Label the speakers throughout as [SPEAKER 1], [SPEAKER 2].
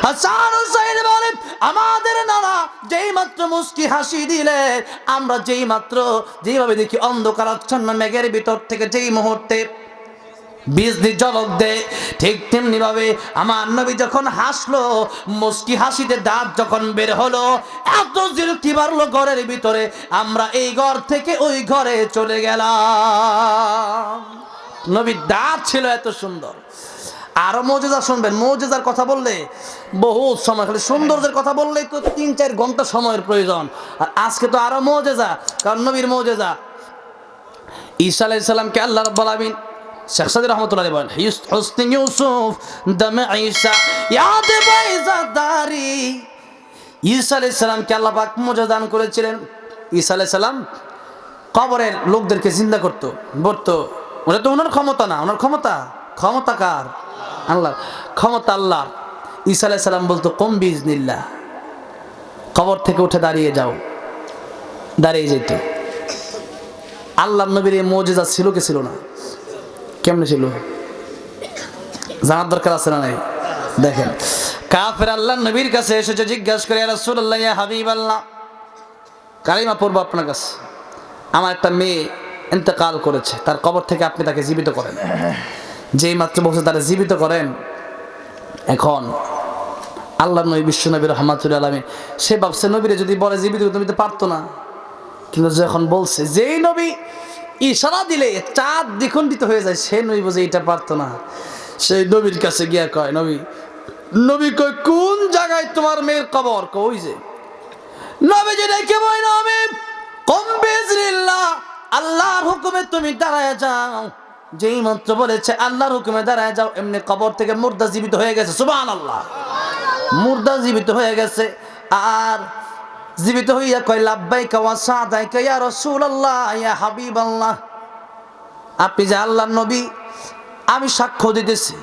[SPEAKER 1] হাসান হুসাইন বলে আমাদের নানা যেই মাত্র মুস্কি হাসি দিলে আমরা যেইভাবে দেখি অন্ধকারাচ্ছন্ন মেঘের ভিতর থেকে যেই মুহূর্তে বিজলি ঝলক দেয়, ঠিক তেমনি ভাবে আমার নবী যখন হাসলো, মুস্কি হাসিতে দাঁত যখন বের হলো, এত জিলকি বাড়লো ঘরের ভিতরে, আমরা এই ঘর থেকে ওই ঘরে চলে গেলাম। নবীর দাঁত ছিল এত সুন্দর। আরো মুজিজা শুনবেন, মুজিজার কথা বললে বহুত সময়, খালি সৌন্দর্যের কথা বললেই তো 3-4 ঘন্টা সময়ের প্রয়োজন। আর আজকে তো আরো মুজিজা, কারণ নবীর মুজিজা। ঈসা আলাইহিস সালামকে আল্লাহ রাব্বুল আলামিন, শেখ সাদী রহমতুল্লাহ বলেন, হুসনি ইউসুফ দামে ঈসা ইয়াদ বাইজাদারি। ঈসা আলাইহিস সালামকে আল্লাহ পাক মুজিজা দান করেছিলেন। ঈসা আলাইহিস সালাম কবরের লোকদেরকে জিন্দা করতো, বলতো, ওটা তো ওনার ক্ষমতা না, ওনার ক্ষমতা কার? আল্লাহ, ক্ষমতা আল্লাহ। ঈসা আলাইহিস সালাম বলতো কুম বিইজনিল্লাহ, কবর থেকে উঠে দাঁড়িয়ে যাও, দাঁড়িয়ে যেত। আল্লাহর নবীর এই মুজিজা ছিল কি ছিল না? কেমনে ছিল জানার দরকার আছে না নাই? দেখেন, কাফের আল্লাহর নবীর কাছে এসেছে, জিজ্ঞাসা করে, ইয়া রাসূলুল্লাহ, ইয়া হাবিবাল্লাহ, কালিমা পড়ব আপনার কাছে, আমার একটা মেয়ে ইন্তেকাল করেছে, তার কবর থেকে আপনি তাকে জীবিত করেন। যেই মাত্র বলছে তারা জীবিত করেন, এখন আল্লাহর নবী বিশ্ব নবী রাহমাতুল আলামিন, সে ভাবছে নবীরে যদি বলে জীবিত তুমি তো পারতো না, কিন্তু যখন বলছে, যেই নবী ইশারা দিলে চাঁদ দ্বিখণ্ডিত হয়ে যায়, সে নবী বুঝে এটা পারতো না। সেই নবীর কাছে গিয়া কয়, নবী কয়, কোন জায়গায় তোমার মেয়ের কবর? কই যে নবী যে ডেকে বই, নবী কুম বিইজনিল্লাহ, আল্লাহর হুকুমে তুমি দাঁড়ায় যাও। যেই মাত্র বলেছে আল্লাহর হুকুমে দাঁড়ায় যাও, এমনি কবর থেকে মুর্দা জীবিত হয়ে গেছে। সুবহানাল্লাহ, মুর্দা জীবিত হয়ে গেছে। আর জীবিত হইয়া কয়, লাব্বাইকা ওয়া সাদাইকা ইয়া রাসূলুল্লাহ, ইয়া হাবিবাল্লাহ, আপনি যে আল্লাহর নবী, আমি সাক্ষ্য দিতেছি।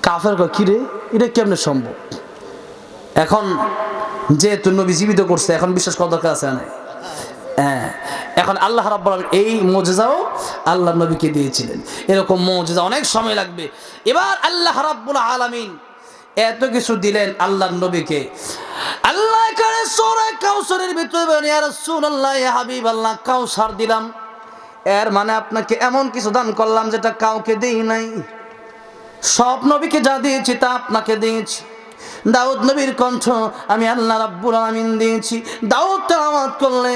[SPEAKER 1] কাফের কয়, কি রে, এটা কেমনে সম্ভব? এখন যেহেতু নবী জীবিত করছে, এখন বিশ্বাস করার দরকার আছে না? হ্যাঁ, এখন আল্লাহ রাব্বুল আলামিন এই মুজিজাও আল্লাহর নবীকে দিয়েছিলেন। এরকম মুজিজা অনেক সময় লাগবে। এবার আল্লাহ রাব্বুল আলামিন এত কিছু দিলেন আল্লাহর নবীকে। আল্লাহ এখানে সূরা কাউসারের ভিতরে বলেন, ইয়া রাসূলুল্লাহ, ইয়া হাবিবাল্লাহ, কাউসার দিলাম, এর মানে আপনাকে এমন কিছু দান করলাম যেটা কাউকে দেই নাই। সব নবীকে যা দিয়েছি তা আপনাকে দিয়েছি। দাউদ নবীর কণ্ঠ আমি আল্লাহ রাব্বুল আলামিন দিয়েছি। দাউদ তেলাওয়াত করলে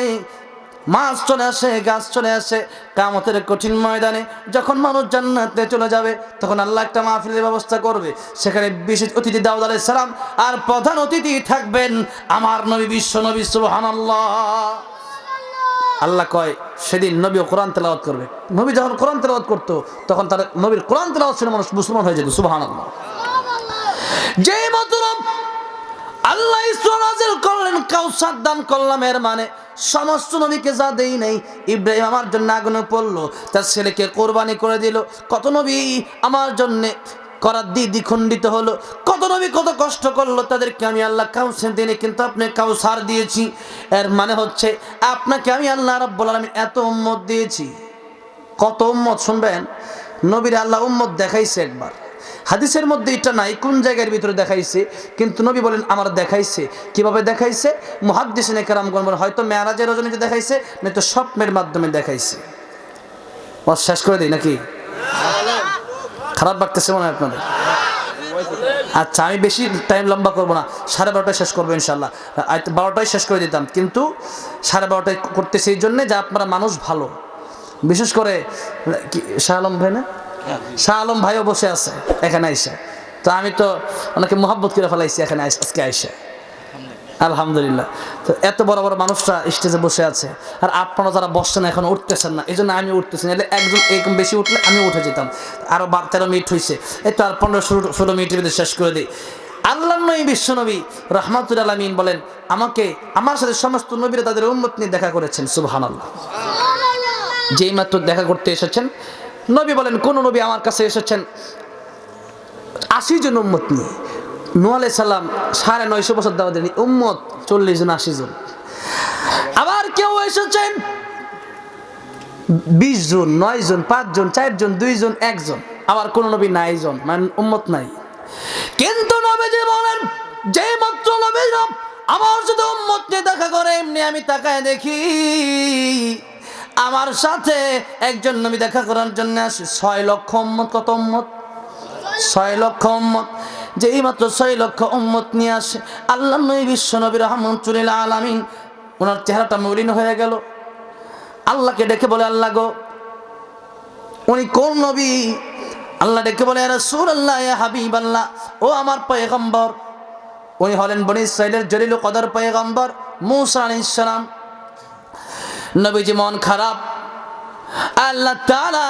[SPEAKER 1] মাছ চলে আসে, গাছ চলে আসে। কিয়ামতের কঠিন ময়দানে যখন মানুষ জান্নাতে চলে যাবে, তখন আল্লাহ একটা মাহফিলের ব্যবস্থা করবে। সেখানে বিশেষ অতিথি দাউদ আলাইহিস সালাম, আর প্রধান অতিথি থাকবেন আমার নবী, বিশ্ব নবী। সুবহানাল্লাহ। আল্লাহ কয়, সেদিন নবীও কোরআন তেলাওয়াত করবে। নবী যখন কোরআন তেলাওয়াত করতো, তখন তার নবীর কোরআন তেলাওয়াত শুনে মানুষ মুসলমান হয়ে যেত। সুবহানাল্লাহ। যেই মাত্র আল্লাহ ইসরা নাযিল করলেন, কাউসার দান করলাম, এর মানে সমস্ত নবীকে যা দেই নাই। ইব্রাহিম আমার জন্য আগুনে পড়লো, তার ছেলেকে কোরবানি করে দিল। কত নবী আমার জন্য করার দ্বিখণ্ডিত হলো, কত নবী কত কষ্ট করলো, তাদেরকে আমি আল্লাহ কাউসার দিইনি, কিন্তু আপনি কাউসার দিয়েছি। এর মানে হচ্ছে আপনাকে আমি আল্লাহ রাব্বুল আলামিন এত উম্মত দিয়েছি। কত উম্মত শুনবেন? নবীর আল্লাহ উম্মত দেখাইছে একবার, হাদিসের মধ্যে এটা নাই কোন জায়গার ভিতরে দেখাইছে, কিন্তু নবী বলেন আমার দেখাইছে। কিভাবে দেখাইছে? মুহাদ্দিসিনে কেরামগণ বলেন, হয়তো মেরাজের রজনীতে দেখাইছে, নয়তো স্বপ্নের মাধ্যমে দেখাইছে। শেষ করে দিই নাকি? খারাপ লাগতেছে মনে হয় আপনাদের? আচ্ছা, আমি বেশি টাইম লম্বা করবো না, 12:30টায় শেষ করবো ইনশাল্লাহ। 12টায় শেষ করে দিতাম, কিন্তু 12:30টায় করতেছি এই জন্যে যে আপনারা মানুষ ভালো, বিশেষ করে শাহ আলম ভাই, না শাহ আলম ভাইও বসে আছে এখানে আইসা, তো আমি তো ওনাকে মোহাব্বত করে ফেলাইছি এখানে আজকে আইসা, আলহামদুলিল্লাহ। তো এত বড় বড় মানুষরা স্টেজে বসে আছে, আর আপনারা যারা বসছেন এখন উঠতেছেন না, এই জন্য আমি উঠতেছি না। একজন এরকম বেশি উঠলে আমি উঠে যেতাম। আরও 13 মিনিট হয়েছে, এই তো আর 15-16 মিনিটের ভিতরে শেষ করে দিই। আল্লাহর নবী বিশ্ব নবী রাহমাতুল আলামিন বলেন, আমার সাথে সমস্ত নবীরা তাদের উম্মত নিয়ে দেখা করেছেন। সুবহানাল্লাহ। যেই মাত্র দেখা করতে এসেছেন, নবী বলেন, কোন নবী আমার কাছে এসেছেন 80 জন উম্মত নিয়ে। নূহ আলাইহিস সালাম 950 বছর দাওয়াত দেন, উম্মত 40 জন 80 জন। আবার কেউ এসেছেন 20 জন, 9 জন, 5 জন, 4 জন, 2 জন, 1 জন। আবার কোন নবী 9 জন, মানে উম্মত নাই। কিন্তু নবীজি যে মাত্র নবীর আমার সাথে উম্মত নিয়ে দেখা করে, এমনি আমি তাকায় দেখি আমার সাথে একজন নবী দেখা করার জন্য আসে 6 লক্ষ উম্মত। কত উম্মত? 6 লক্ষ উম্মত। যেই মাত্র 6 লক্ষ উম্মত নিয়ে আসে, আল্লাহ নবী বিশ্ব নবী রাহমাতুল লিল আলামিন, ওনার চেহারাটা মলিন হয়ে গেল। আল্লাহকে ডেকে বলে, আল্লাহ গো, উনি কোন নবী? আল্লাহ ডেকে বলে, ইয়া রাসূলুল্লাহ, ইয়া হাবিবাল্লাহ, ও আমার পয়গম্বর। উনি হলেন বনি ইসরাইলের জলিল কদর পয়গম্বর মূসা আলাইহিস সালাম। নবীজি মন খারাপ। আল্লাহ তাআলা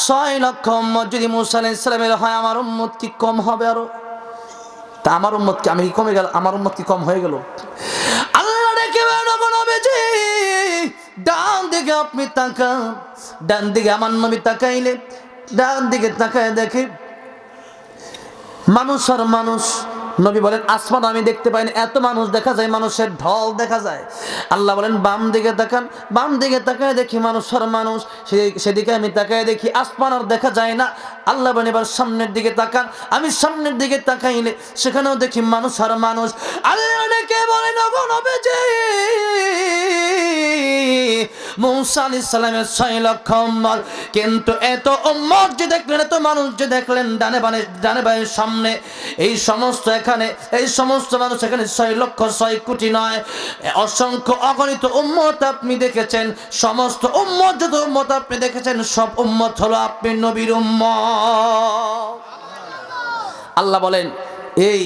[SPEAKER 1] 6 লক্ষ উম্মত যদি মূসা আলাইহিস সালামের হয়, আমার উম্মত কি কম হবে আরো? তা আমার উম্মত কি আমি কমে গেল? আমার উম্মত কি কম হয়ে গেল? আল্লাহ ডেকে বলেন, নবীজি ডান দিকে আপনি তাকান। ডান দিকে আমার নবী তাকাইলে, ডান দিকে তাকায় দেখে মানুষ আর মানুষ। নবী বলেন, আসমান আমি দেখতে পাই না, এত মানুষ দেখা যায়, মানুষের ঢল দেখা যায়। আল্লাহ বলেন, বাম দিকে তাকান। বাম দিকে তাকায় দেখি মানুষ আর মানুষ, সেদিকে আমি তাকায় দেখি আসমান আর দেখা যায় না। আল্লাহ বলেন, এবার সামনের দিকে তাকান। আমি সামনের দিকে তাকাইলে সেখানেও দেখি মানুষ আর মানুষ। আল্লাহ ডেকে বলেন, ওগো নবীজি, মূসা আলাইহিস সালামের 6 লক্ষ উম্মত, কিন্তু এত উম্মত যে দেখলেন, এত মানুষ যে দেখলেন ডানে বামে সামনে, এই সমস্ত এখানে, এই সমস্ত মানুষ এখানে 6 লক্ষ 6 কোটি নয়, অসংখ্য অগণিত উম্মত আপনি দেখেছেন। সমস্ত উম্মত, যত উম্মত আপনি দেখেছেন, সব উম্মত হলো আপনি নবীর উম্মত। আল্লাহ বলেন, এই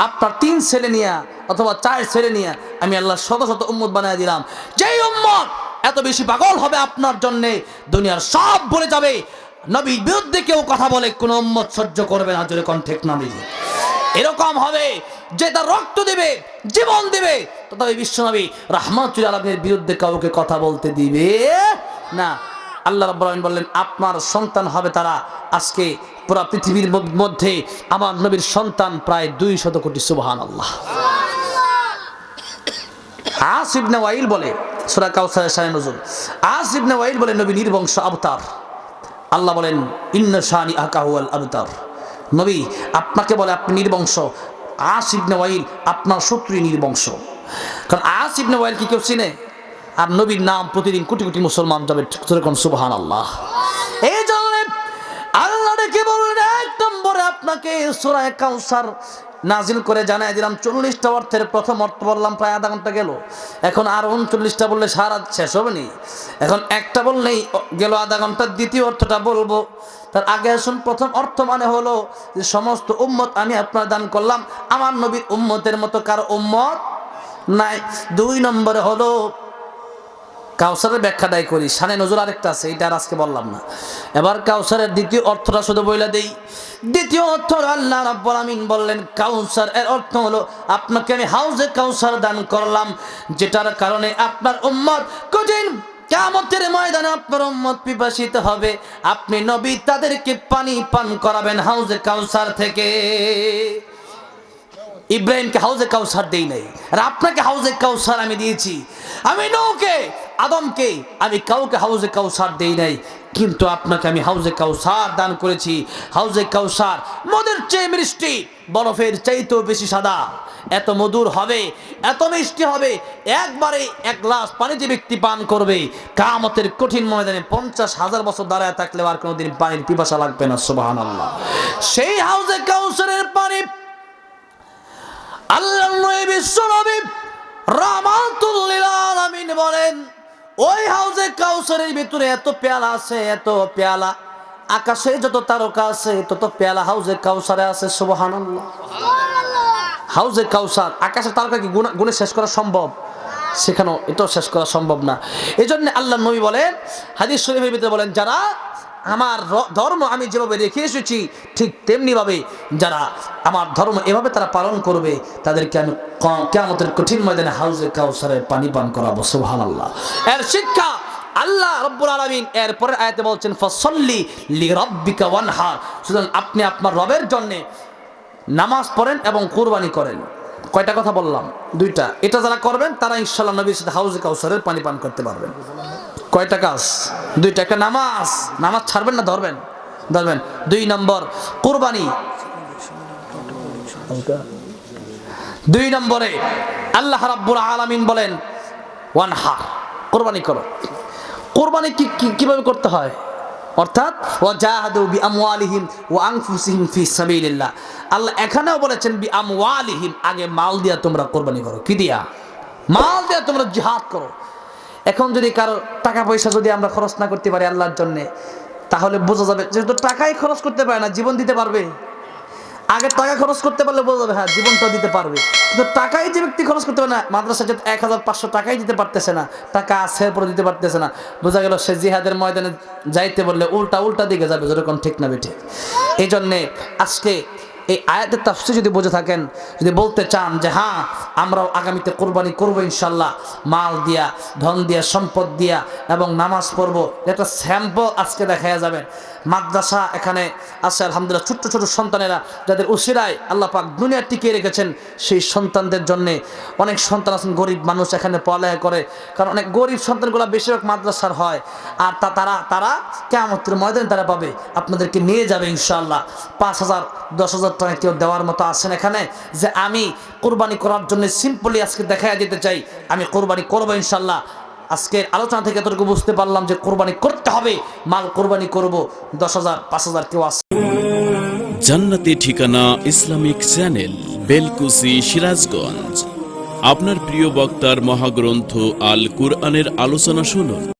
[SPEAKER 1] আপনার 3 ছেলে নিয়া অথবা 4 ছেলে নিয়া আমি আল্লাহ শত শত উম্মত বানায় দিলাম। যেই উম্মত এত বেশি পাগল হবে আপনার জন্য, দুনিয়ার সব বলে যাবে। নবীর বিরুদ্ধে কেউ কথা বলে কোন উম্মত সহ্য করবে না। জোরে কোন ঠিক নবী এরকম হবে যে তার রক্ত দিবে, জীবন দিবে, তথাপি বিশ্বনবী রাহমাতুল আলামিনের বিরুদ্ধে কাউকে কথা বলতে দিবে না। আল্লাহ রাব্বুল আলামিন বললেন, আপনার সন্তান হবে তারা। আজকে পুরো পৃথিবীর মধ্যে আমার নবীর সন্তান প্রায় 200 কোটি। সুবহানাল্লাহ। আস ইবনে ওয়াইল বলে, সূরা কাউসারের শানে নজুল, আস ইবনে ওয়াইল বলে নবী নির্বংশ অবতার। আল্লাহ বলেন, ইন্না শানি আকাহুল আবতার। নবী আপনাকে বলে আপনি নির্বংশ। আস ইবনে ওয়াইল আপনার শত্রু নির্বংশ। কারণ আস ইবনে ওয়াইল কি কেউ চিনে? আর নবীর নাম প্রতিদিন কোটি কোটি মুসলমান যাবে। সুবহানাল্লাহ। এই জন্য আল্লাহ ডেকে বললেন, 1 নম্বরে আপনাকে সূরা কাউসার নাজিল করে জানাই দিলাম। 40টা অর্থের প্রথম অর্থ বললাম, প্রায় আধা ঘন্টা গেল। এখন আর 39টা বললে সারা শেষ হবে নি। এখন একটা বললেই গেল আধা ঘন্টা। দ্বিতীয় অর্থটা বলবো, তার আগে আসুন। প্রথম অর্থ মানে হলো যে সমস্ত উম্মত আমি আপনার দান করলাম, আমার নবীর উম্মতের মতো কারো উম্মত নাই। 2 নম্বরে হলো কাউসারের ব্যাখ্যা দায় করি, শানে নজর আরেকটা আছে, এটা আর আজকে বললাম না। এবার কাউসারের দ্বিতীয় অর্থটা শুধু বইলা দেই। দ্বিতীয় অর্থ আল্লাহ রাব্বুল আমিন বললেন, কাউসার এর অর্থ হলো আপনাকে আমি হাউজে কাউসার দান করলাম, যেটার কারণে আপনার উম্মত কঠিন কিয়ামতের ময়দানে আপনার উম্মত পিপাসিত হবে। আপনি নবী তাদেরকে পানি পান করাবেন হাউজে কাউসার থেকে। ইব্রাহিমকে হাউজে কাউসার দেই নাই, আর আপনাকে হাউজে কাউসার আমি দিয়েছি। আমি নূহকে, আদমকে, আমি কাউকে হাউজে কাউসার দেই নাই, কিন্তু আপনাকে আমি হাউজে কাউসার দান করেছি। হাউজে কাউসার মধুর চেয়ে মিষ্টি, বরফের চাইতেও বেশি সাদা, এত মধুর হবে, এত মিষ্টি হবে, একবারে 1 গ্লাস পানি যে ব্যক্তি পান করবে, কিয়ামতের কঠিন ময়দানে 50,000 বছর দাঁড়ায় থাকলেও আর কোনোদিন পানির পিপাসা লাগবে না। সুবহানাল্লাহ। সেই হাউজে কাউসারের পানি আল্লাহর নবী বিশ্বনবী রাহমাতুল লিল আলামিন বলেন, ওই হাউজে কাউসারের ভিতরে এত পেয়ালা আছে, এত পেয়ালা, আকাশে যত তারকা আছে তত পেয়ালা হাউজে কাউসারে আছে। সুবহানাল্লাহ। হাউজে কাউসার, আকাশের তারকা কি গুণে শেষ করা সম্ভব? সেখানেও এটাও শেষ করা সম্ভব না। এই জন্য আল্লাহর নবী বলেন, হাদিস শরীফের ভিতরে বলেন, যারা আমার ধর্ম আমি যেভাবে রেখে এসেছি ঠিক তেমনিভাবে যারা আমার ধর্ম এভাবে তারা পালন করবে, তাদেরকে আমি কিয়ামতের কঠিন ময়দানে হাউজে কাউসারের পানি পান করাবো। সুবহানাল্লাহ। এর শিক্ষা আল্লাহ রাব্বুল আলামিন এর পরের আয়াতে বলছেন, ফাসাল্লি লিরাব্বিকা ওয়ানহার। সুতরাং আপনি আপনার রবের জন্য নামাজ পড়েন এবং কুরবানি করেন। কয়টা কথা বললাম? 2টা। এটা যারা করবেন তারা ইনশাআল্লাহ নবীর সাথে হাউজে কাউসারের পানি পান করতে পারবেন। কয়টা কাজ? 2টা। একটা নামাজ ছাড়বেন না, ধরবেন। 2 নম্বর কুরবানি। 2 নম্বরে আল্লাহ রাব্বুল আলামিন বলেন ওয়ানহার, কুরবানি করো। কুরবানি কিভাবে করতে হয়? অর্থাৎ ওয়াজাহাদু বিআমওয়ালিহিম ওয়া আনফুসিহিম ফি সাবিলিল্লাহ। আল্লাহ এখানেও বলেছেন বিআমওয়ালিহিম, আগে মাল দিয়া তোমরা কুরবানি করো। কি দিয়া? মাল দিয়া তোমরা জিহাদ করো। এখন যদি কারো টাকা পয়সা যদি আমরা খরচ না করতে পারি আল্লাহর জন্য, তাহলে বোঝা যাবে যেহেতু টাকাই খরচ করতে পারে না, জীবন দিতে পারবে? আগে টাকা খরচ করতে পারলে বোঝা যাবে হ্যাঁ জীবনটা দিতে পারবে। কিন্তু টাকাই যে ব্যক্তি খরচ করতে পারে না, মাদ্রাসা যে 1500 টাকাই দিতে পারতেছে না, টাকা আছে পরে দিতে পারতেছে না, বোঝা গেল সে জিহাদের ময়দানে যাইতে বললে উল্টা দিকে যাবে, যেরকম ঠিক না বেঠিক। এই জন্যে আজকে এই আয়াতের তাফসীর যদি বুঝে থাকেন, যদি বলতে চান যে হ্যাঁ আমরাও আগামীতে কোরবানি করবো ইনশাল্লাহ, মাল দিয়া, ধন দিয়া, সম্পদ দিয়া এবং নামাজ পড়বো, একটা স্যাম্পল আজকে দেখা যাবেন। মাদ্রাসা এখানে আছে আলহামদুলিল্লাহ, ছোট্ট ছোট সন্তানেরা যাদের উসিরায় আল্লাহ পাক দুনিয়া টিকিয়ে রেখেছেন, সেই সন্তানদের জন্যে অনেক সন্তান আছেন গরিব মানুষ এখানে পড়ালেখা করে, কারণ অনেক গরিব সন্তানগুলো বেশিরভাগ মাদ্রাসার হয়। আর তারা কিয়ামতের ময়দানে তারা পাবে, আপনাদেরকে নিয়ে যাবে ইনশাআল্লাহ। 5,000 10,000 টাকা কেউ দেওয়ার মতো আছেন এখানে, যে আমি কোরবানি করার জন্য সিম্পলি আজকে দেখা যেতে চাই, আমি কোরবানি করবো ইনশাআল্লাহ। আজকের আলোচনা থেকে এতটুকু বুঝতে পারলাম যে কোরবানি করতে হবে, মাল কোরবানি করব। 10,000 5,000 কেউ আছে।
[SPEAKER 2] জান্নাতি ঠিকানা ইসলামিক চ্যানেল, বেলকুসি, সিরাজগঞ্জ। আপনার প্রিয় বক্তার মহাগ্রন্থ আল কুরআনের আলোচনা শুনুন।